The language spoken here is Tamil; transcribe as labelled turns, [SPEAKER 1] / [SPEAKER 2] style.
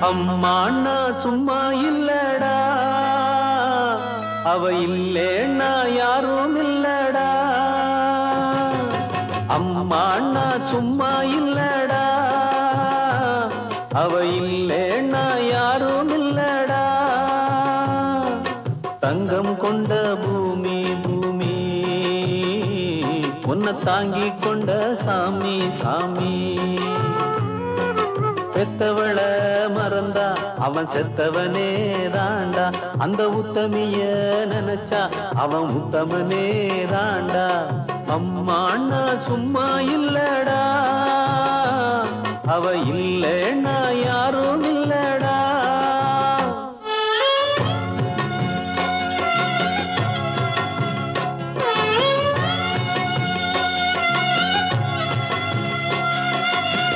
[SPEAKER 1] அம்மாண்ணா சும்மா இல்லடா, அவ இல்லேன்னா யாரும் இல்லடா. அம்மாண்ணா சும்மா இல்லடா, அவ இல்லேன்னா யாரும் இல்லடா. தங்கம் கொண்ட பூமி பூமி, உன்னை தாங்கி கொண்ட சாமி சாமி. பெத்தவள மறந்தா அவன் செத்தவனே தாண்டா, அந்த உத்தமிய நினைச்சா அவன் உத்தமனே தாண்டா. அம்மாண்ணா சும்மா இல்லடா, அவ இல்லேன்னா